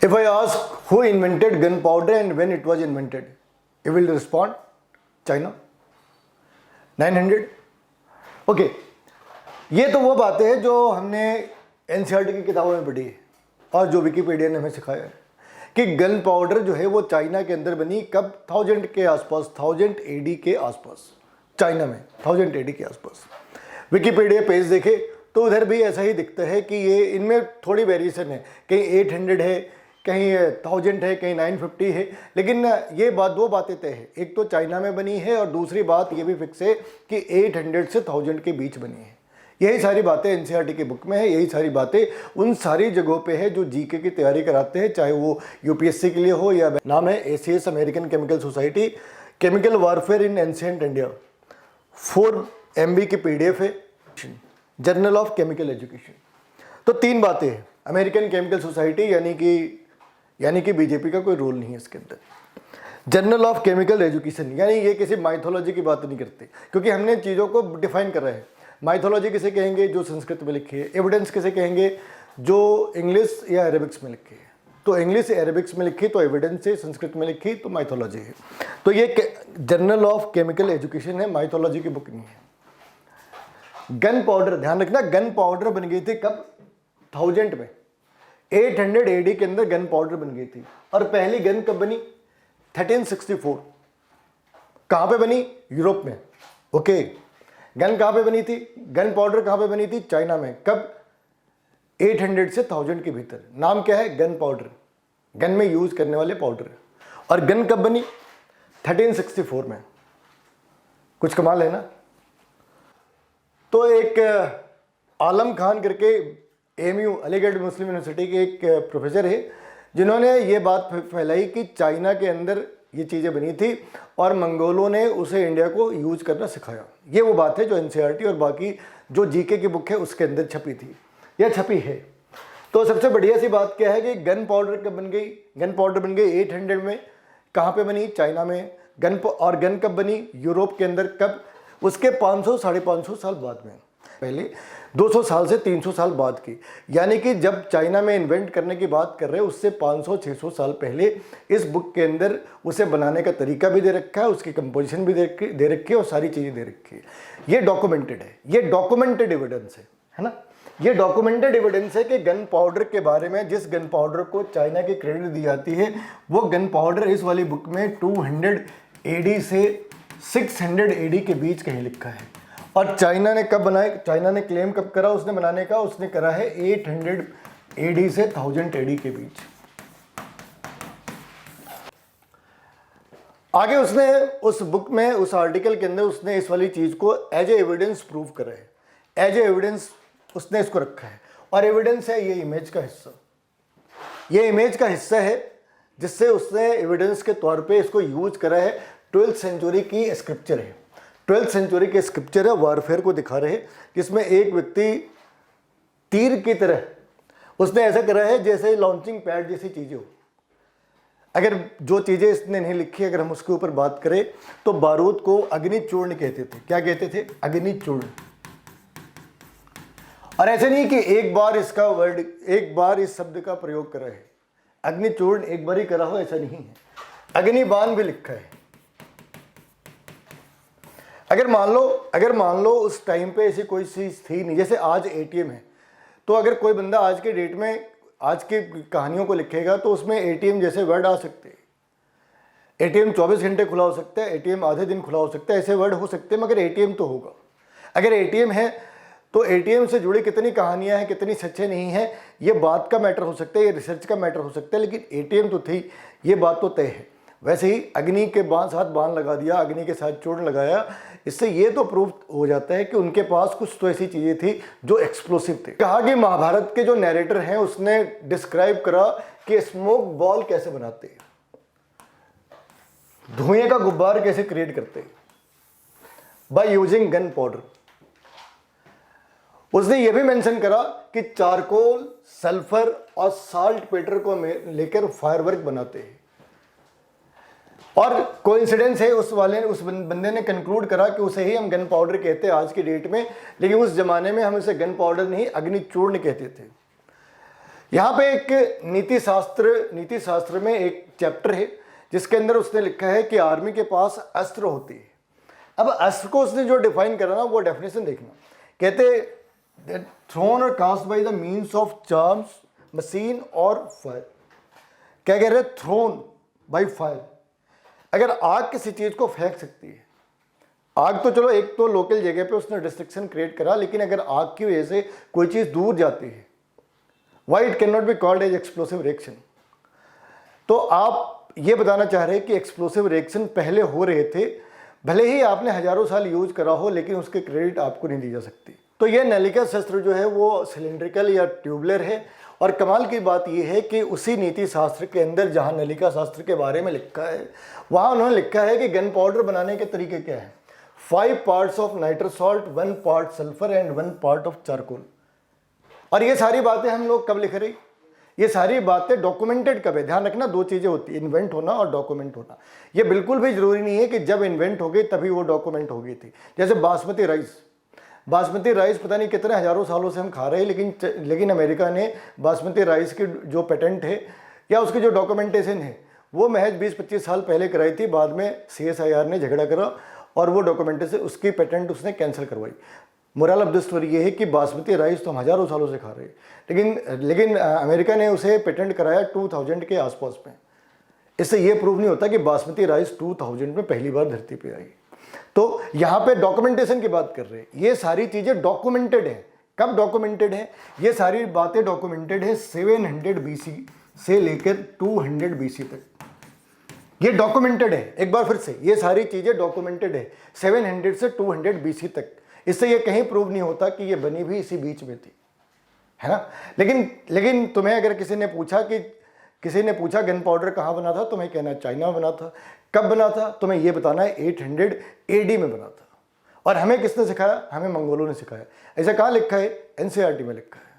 If I ask who invented gunpowder and when it was invented, you will respond China. 900. Okay, ये तो वो बातें हैं जो हमने एनसीईआरटी की किताबों में पढ़ी है और जो विकीपीडिया ने हमें सिखाया है कि गन पाउडर जो है वो चाइना के अंदर बनी कब, 1000 के आसपास, 1000 AD के आसपास, चाइना में 1000 AD के आसपास। विकीपीडिया पेज देखे तो उधर भी ऐसा ही दिखता है कि ये इनमें थोड़ी वेरिएशन है, कहीं 800 है, कहीं 1000 है, कहीं 950 है, लेकिन ये बात, दो बातें तय है, एक तो चाइना में बनी है और दूसरी बात ये भी फिक्स है कि 800 से 1000 के बीच बनी है। यही सारी बातें एनसीईआरटी की बुक में है, यही सारी बातें उन सारी जगहों पे है जो जीके की तैयारी कराते हैं, चाहे वो यूपीएससी के लिए हो या नाम है ACS, American chemical society, chemical warfare इन एंशिएंट इंडिया, 4 MB की PDF है, जर्नल ऑफ केमिकल एजुकेशन। तो 3 बातें हैं, अमेरिकन केमिकल सोसाइटी यानी कि बीजेपी का कोई रोल नहीं है इसके अंदर, जर्नल ऑफ केमिकल एजुकेशन, यानी ये किसी माइथोलॉजी की बात नहीं करते, क्योंकि हमने चीज़ों को डिफाइन कर रहे हैं। माइथोलॉजी किसे कहेंगे, जो संस्कृत में लिखी है, एविडेंस किसे कहेंगे, जो इंग्लिश या अरेबिक्स में लिखी है। तो इंग्लिश या अरेबिक्स में लिखी तो एविडेंस है, संस्कृत में लिखी तो माइथोलॉजी है। तो ये जर्नल ऑफ केमिकल एजुकेशन है, माइथोलॉजी की बुक नहीं है। गन पाउडर, ध्यान रखना, गन पाउडर बन गई थी कब, 1000 में, 800 AD के अंदर गन पाउडर बन गई थी। और पहली गन कब बनी, 1364। कहाँ पे बनी, यूरोप में। ओके, गन कहाँ पे बनी थी, गन पाउडर कहाँ पे बनी थी, चाइना में। कब, 800 से 1000 के भीतर। नाम क्या है, गन पाउडर, गन में यूज करने वाले पाउडर। और गन कब बनी, 1364 में। कुछ कमाल है ना। तो एक आलम खान करके AMU, अलीगढ़ मुस्लिम यूनिवर्सिटी के एक प्रोफेसर है, जिन्होंने ये बात फैलाई कि चाइना के अंदर ये चीज़ें बनी थी और मंगोलों ने उसे इंडिया को यूज करना सिखाया। ये वो बात है जो एनसीईआरटी और बाकी जो जीके की बुक है उसके अंदर छपी थी या छपी है। तो सबसे बढ़िया सी बात क्या है कि गन पाउडर कब बन गई, गन पाउडर बन गई 800 में। कहाँ पे बनी, चाइना में। और गन कब बनी, यूरोप के अंदर। कब, उसके 500 550 साल बाद में, पहले 200 साल से 300 साल बाद की। यानी कि जब चाइना में इन्वेंट करने की बात कर रहे हैं उससे 500-600 साल पहले इस बुक के अंदर उसे बनाने का तरीका भी दे रखा है, उसकी कंपोजिशन भी दे रखी है और सारी चीज़ें दे रखी है। ये डॉक्यूमेंटेड है, ये डॉक्यूमेंटेड एविडेंस है ना। ये डॉक्यूमेंटेड एविडेंस है कि गन पाउडर के बारे में, जिस गन पाउडर को चाइना की क्रेडिट दी जाती है, वो गन पाउडर इस वाली बुक में 200 AD से 600 AD के बीच कहीं लिखा है। और चाइना ने कब बनाए, चाइना ने क्लेम कब करा उसने बनाने का, उसने करा है 800 AD से 1000 AD के बीच। आगे उसने उस बुक में, उस आर्टिकल के अंदर उसने इस वाली चीज को एज ए एविडेंस प्रूव करा है, एज ए एविडेंस उसने इसको रखा है। और एविडेंस है ये इमेज का हिस्सा, ये इमेज का हिस्सा है जिससे उसने एविडेंस के तौर पे इसको यूज करा है। 12th सेंचुरी की स्क्रिप्चर है, 12th सेंचुरी के स्क्रिप्चर है, वारफेयर को दिखा रहे हैं, जिसमें एक व्यक्ति तीर की तरह उसने ऐसा करा है जैसे लॉन्चिंग पैड जैसी चीजें हो। अगर जो चीजें इसने नहीं लिखी, अगर हम उसके ऊपर बात करें तो बारूद को अग्निचूर्ण कहते थे। क्या कहते थे, अग्निचूर्ण। और ऐसे नहीं कि एक बार इसका वर्ड, एक बार इस शब्द का प्रयोग करा है, अग्निचूर्ण एक बार ही करा हो ऐसा नहीं है, अग्निबाण भी लिखा है। अगर मान लो उस टाइम पे ऐसी कोई चीज थी नहीं, जैसे आज ATM है, तो अगर कोई बंदा आज के डेट में आज की कहानियों को लिखेगा तो उसमें ATM जैसे वर्ड आ सकते हैं। ATM 24 घंटे खुला हो सकता है, ATM आधे दिन खुला हो सकता है, ऐसे वर्ड हो सकते हैं, मगर ATM तो होगा। अगर ATM है तो ATM से जुड़ी कितनी कहानियां हैं, कितनी सच्चे नहीं है, ये बात का मैटर हो सकता है, ये रिसर्च का मैटर हो सकता है, लेकिन ATM तो थी, ये बात तो तय है। वैसे ही अग्नि के साथ बाण लगा दिया, अग्नि के साथ चूर्ण लगाया, इससे ये तो प्रूफ हो जाता है कि उनके पास कुछ तो ऐसी चीजें थी जो एक्सप्लोसिव थे। कहा कि महाभारत के जो नैरेटर हैं उसने डिस्क्राइब करा कि स्मोक बॉल कैसे बनाते हैं, धुएं का गुब्बार कैसे क्रिएट करते हैं, बाय यूजिंग गन पाउडर। उसने ये भी मेंशन करा कि चारकोल, सल्फर और साल्ट पेटर को लेकर फायरवर्क बनाते हैं। और कोइंसिडेंस है, उस बंदे ने कंक्लूड करा कि उसे ही हम गन पाउडर कहते हैं आज की डेट में, लेकिन उस जमाने में हम उसे गन पाउडर नहीं अग्निचूर्ण कहते थे। यहाँ पे एक नीति शास्त्र में एक चैप्टर है जिसके अंदर उसने लिखा है कि आर्मी के पास अस्त्र होती है। अब अस्त्र को उसने जो डिफाइन करा ना, वो डेफिनेशन देखना, कहते थ्रोन और cast by the means of charms machine और फायर। क्या कह रहे? Thrown by fire. अगर आग किसी चीज को फेंक सकती है, आग तो चलो एक तो लोकल जगह पे उसने डिस्ट्रक्शन क्रिएट करा, लेकिन अगर आग की वजह से कोई चीज दूर जाती है, why it can not be called as explosive reaction. तो आप ये बताना चाह रहे हैं कि एक्सप्लोसिव रिएक्शन पहले हो रहे थे, भले ही आपने हजारों साल यूज करा हो, लेकिन उसके क्रेडिट आपको नहीं दी जा सकती। तो ये नलिका शस्त्र जो है वो सिलेंड्रिकल या ट्यूबुलर है। और कमाल की बात यह है कि उसी नीति शास्त्र के अंदर जहां नलिका शास्त्र के बारे में लिखा है, वहां उन्होंने लिखा है कि गन पाउडर बनाने के तरीके क्या है। 5 parts of nitrous salt, 1 part sulphur and 1 part of charcoal. और ये सारी बातें हम लोग कब लिख रहे? ये सारी बातें डॉक्यूमेंटेड कब है? ध्यान रखना, दो चीजें होती है, इन्वेंट होना और डॉक्यूमेंट होना। ये बिल्कुल भी जरूरी नहीं है कि जब इन्वेंट हो गई तभी वो डॉक्यूमेंट हो गई थी। जैसे बासमती राइस पता नहीं कितने हजारों सालों से हम खा रहे हैं, लेकिन अमेरिका ने बासमती राइस की जो पेटेंट है या उसकी जो डॉक्यूमेंटेशन है वो महज 20-25 साल पहले कराई थी। बाद में CSIR ने झगड़ा करा और वो डॉक्यूमेंटेशन, उसकी पेटेंट उसने कैंसिल करवाई। मोरल ऑफ द स्टोरी ये है कि बासमती राइस तो हम हजारों सालों से खा रहे हैं, लेकिन अमेरिका ने उसे पेटेंट कराया 2000 के आसपास में। इससे ये प्रूव नहीं होता कि बासमती राइस 2000 में पहली बार धरती पे आई। तो यहाँ पे डॉक्यूमेंटेशन की बात कर रहे हैं। ये सारी चीजें डॉक्यूमेंटेड है। कब डॉक्यूमेंटेड है? ये सारी बातें डॉक्यूमेंटेड है 700 BC से लेकर 200 BC तक। ये डॉक्यूमेंटेड है। एक बार फिर से, ये सारी चीजें डॉक्यूमेंटेड है 700 से 200 BC तक। इससे ये कहीं प्रूव नहीं होता कि ये बनी भी इसी बीच में थी, है ना। लेकिन तुम्हें अगर किसी ने पूछा गन पाउडर कहाँ बना था, तुम्हें कहना चाइना बना था। कब बना था? तुम्हें ये बताना है 800 AD में बना था। और हमें किसने सिखाया? हमें मंगोलों ने सिखाया। ऐसा कहाँ लिखा है? NCERT में लिखा है।